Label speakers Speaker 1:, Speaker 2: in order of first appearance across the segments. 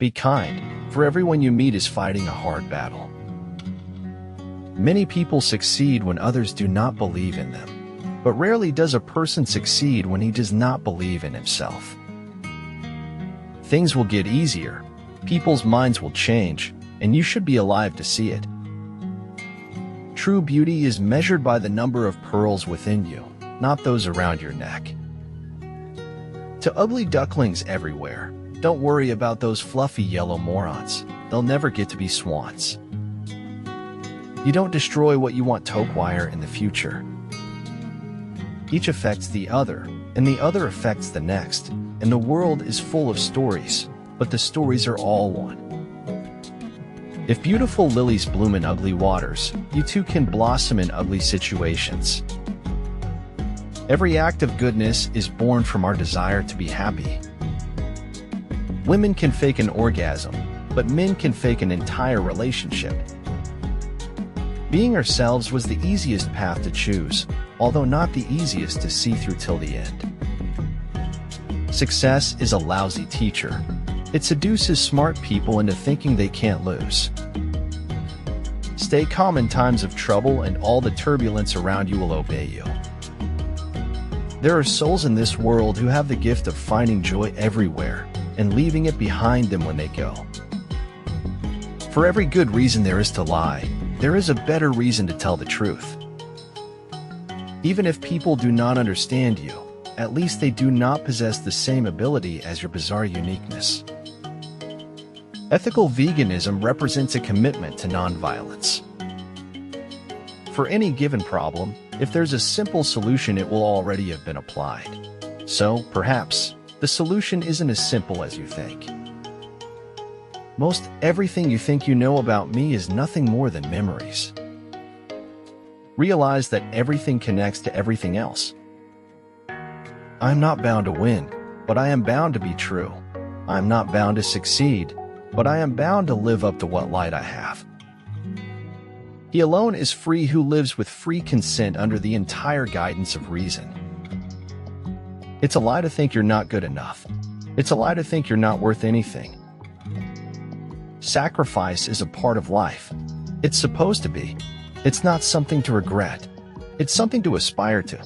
Speaker 1: Be kind, for everyone you meet is fighting a hard battle. Many people succeed when others do not believe in them, but rarely does a person succeed when he does not believe in himself. Things will get easier, people's minds will change, and you should be alive to see it. True beauty is measured by the number of pearls within you, not those around your neck. To ugly ducklings everywhere, don't worry about those fluffy yellow morons. They'll never get to be swans. You don't destroy what you want to acquire in the future. Each affects the other, and the other affects the next, and the world is full of stories, but the stories are all one. If beautiful lilies bloom in ugly waters, you too can blossom in ugly situations. Every act of goodness is born from our desire to be happy. Women can fake an orgasm, but men can fake an entire relationship. Being ourselves was the easiest path to choose, although not the easiest to see through till the end. Success is a lousy teacher. It seduces smart people into thinking they can't lose. Stay calm in times of trouble and all the turbulence around you will obey you. There are souls in this world who have the gift of finding joy everywhere and leaving it behind them when they go. For every good reason there is to lie, there is a better reason to tell the truth. Even if people do not understand you, at least they do not possess the same ability as your bizarre uniqueness. Ethical veganism represents a commitment to nonviolence. For any given problem, if there's a simple solution, it will already have been applied. So, perhaps, the solution isn't as simple as you think. Most everything you think you know about me is nothing more than memories. Realize that everything connects to everything else. I'm not bound to win, but I am bound to be true. I'm not bound to succeed, but I am bound to live up to what light I have. He alone is free who lives with free consent under the entire guidance of reason. It's a lie to think you're not good enough. It's a lie to think you're not worth anything. Sacrifice is a part of life. It's supposed to be. It's not something to regret. It's something to aspire to.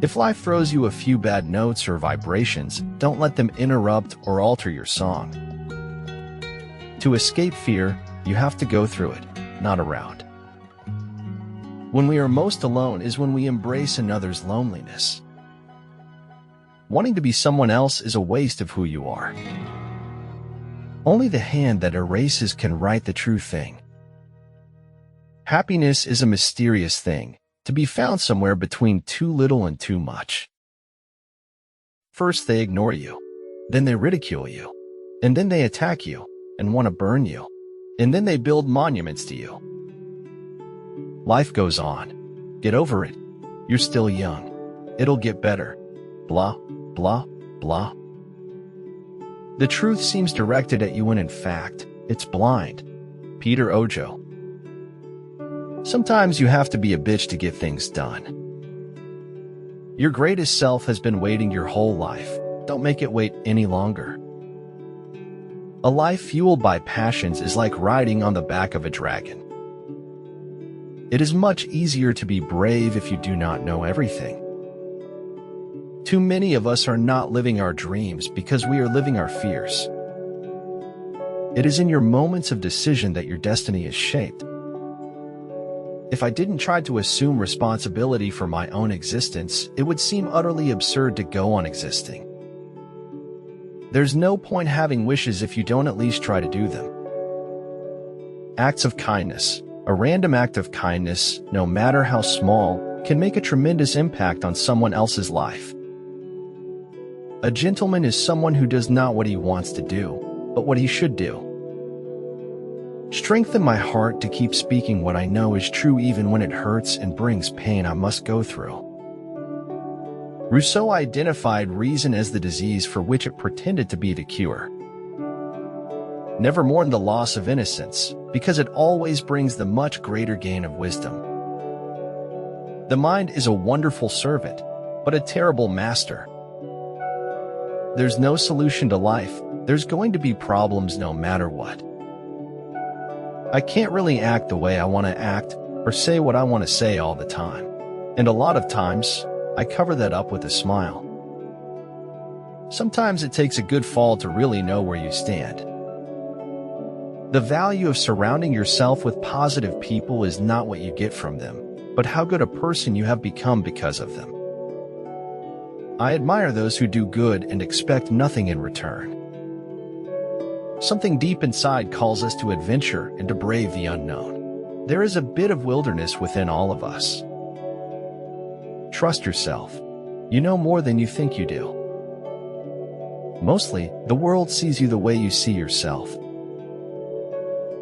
Speaker 1: If life throws you a few bad notes or vibrations, don't let them interrupt or alter your song. To escape fear, you have to go through it, not around. When we are most alone is when we embrace another's loneliness. Wanting to be someone else is a waste of who you are. Only the hand that erases can write the true thing. Happiness is a mysterious thing, to be found somewhere between too little and too much. First they ignore you, then they ridicule you, and then they attack you and want to burn you, and then they build monuments to you. Life goes on. Get over it. You're still young. It'll get better. Blah, blah, blah. The truth seems directed at you when in fact, it's blind. Peter Ojo. Sometimes you have to be a bitch to get things done. Your greatest self has been waiting your whole life. Don't make it wait any longer. A life fueled by passions is like riding on the back of a dragon. It is much easier to be brave if you do not know everything. Too many of us are not living our dreams because we are living our fears. It is in your moments of decision that your destiny is shaped. If I didn't try to assume responsibility for my own existence, it would seem utterly absurd to go on existing. There's no point having wishes if you don't at least try to do them. Acts of kindness. A random act of kindness, no matter how small, can make a tremendous impact on someone else's life. A gentleman is someone who does not what he wants to do, but what he should do. Strengthen my heart to keep speaking what I know is true even when it hurts and brings pain I must go through. Rousseau identified reason as the disease for which it pretended to be the cure. Never mourn the loss of innocence, because it always brings the much greater gain of wisdom. The mind is a wonderful servant, but a terrible master. There's no solution to life, There's going to be problems no matter what. I can't really act the way I want to act or say what I want to say all the time. And a lot of times, I cover that up with a smile. Sometimes it takes a good fall to really know where you stand. The value of surrounding yourself with positive people is not what you get from them, but how good a person you have become because of them. I admire those who do good and expect nothing in return. Something deep inside calls us to adventure and to brave the unknown. There is a bit of wilderness within all of us. Trust yourself. You know more than you think you do. Mostly, the world sees you the way you see yourself.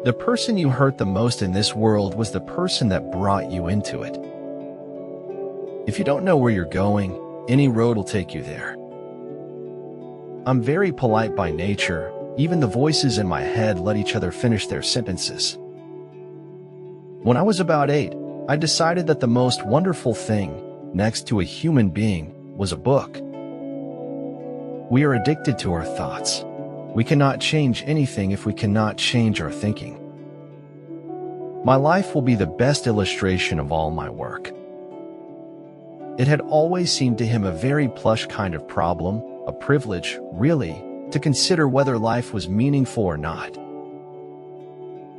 Speaker 1: The person you hurt the most in this world was the person that brought you into it. If you don't know where you're going, any road will take you there. I'm very polite by nature. Even the voices in my head let each other finish their sentences. When I was about 8, I decided that the most wonderful thing, next to a human being, was a book. We are addicted to our thoughts. We cannot change anything if we cannot change our thinking. My life will be the best illustration of all my work. It had always seemed to him a very plush kind of problem, a privilege, really, to consider whether life was meaningful or not.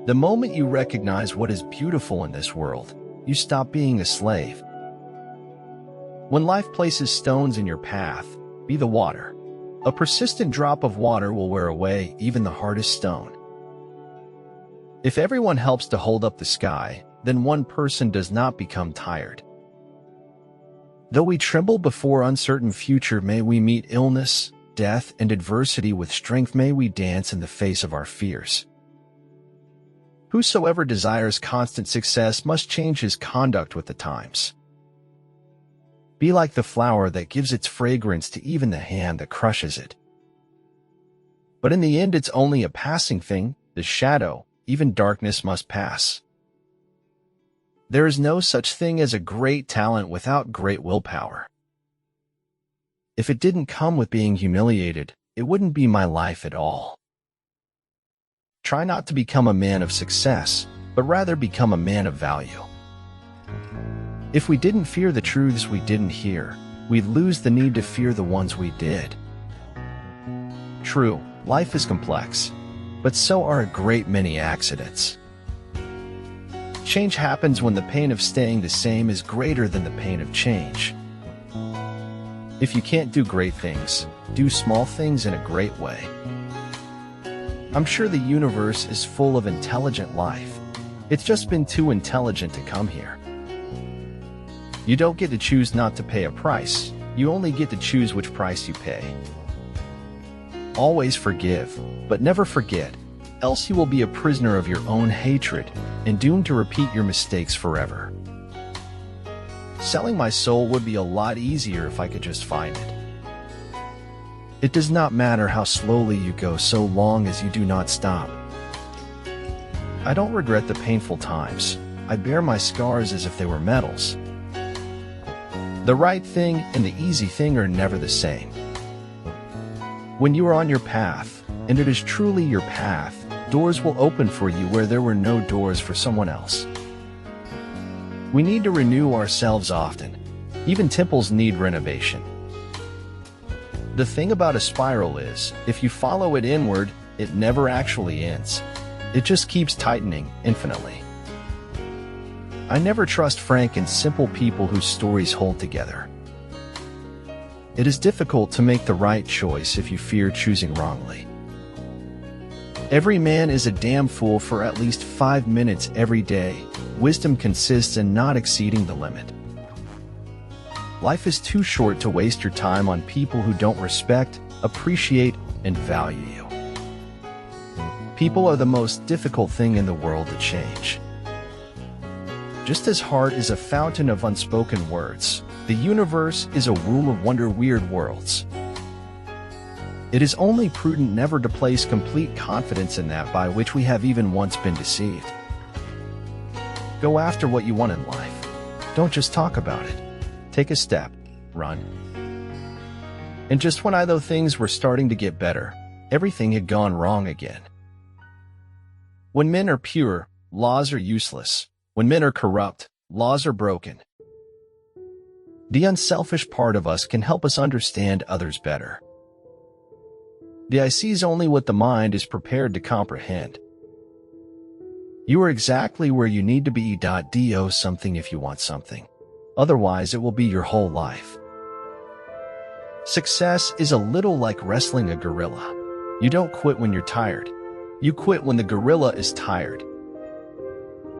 Speaker 1: The moment you recognize what is beautiful in this world, you stop being a slave. When life places stones in your path, be the water. A persistent drop of water will wear away even the hardest stone. If everyone helps to hold up the sky, then one person does not become tired. Though we tremble before uncertain future, may we meet illness, death, and adversity with strength. May we dance in the face of our fears. Whosoever desires constant success must change his conduct with the times. Be like the flower that gives its fragrance to even the hand that crushes it. But in the end, it's only a passing thing. The shadow, even darkness, must pass. There is no such thing as a great talent without great willpower. If it didn't come with being humiliated, it wouldn't be my life at all. Try not to become a man of success, but rather become a man of value. If we didn't fear the truths we didn't hear, we'd lose the need to fear the ones we did. True, life is complex, but so are a great many accidents. Change happens when the pain of staying the same is greater than the pain of change. If you can't do great things, do small things in a great way. I'm sure the universe is full of intelligent life. It's just been too intelligent to come here. You don't get to choose not to pay a price. You only get to choose which price you pay. Always forgive, but never forget, else you will be a prisoner of your own hatred and doomed to repeat your mistakes forever. Selling my soul would be a lot easier if I could just find it. It does not matter how slowly you go so long as you do not stop. I don't regret the painful times. I bear my scars as if they were medals. The right thing and the easy thing are never the same. When you are on your path, and it is truly your path, doors will open for you where there were no doors for someone else. We need to renew ourselves often. Even temples need renovation. The thing about a spiral is, if you follow it inward, it never actually ends. It just keeps tightening infinitely. I never trust frank and simple people whose stories hold together. It is difficult to make the right choice if you fear choosing wrongly. Every man is a damn fool for at least 5 minutes every day. Wisdom consists in not exceeding the limit. Life is too short to waste your time on people who don't respect, appreciate, and value you. People are the most difficult thing in the world to change. Just as heart is a fountain of unspoken words, the universe is a womb of weird worlds. It is only prudent never to place complete confidence in that by which we have even once been deceived. Go after what you want in life. Don't just talk about it. Take a step, run. And just when I thought things were starting to get better, everything had gone wrong again. When men are pure, laws are useless. When men are corrupt, laws are broken. The unselfish part of us can help us understand others better. The eye sees only what the mind is prepared to comprehend. You are exactly where you need to be. Do something if you want something. Otherwise, it will be your whole life. Success is a little like wrestling a gorilla. You don't quit when you're tired. You quit when the gorilla is tired.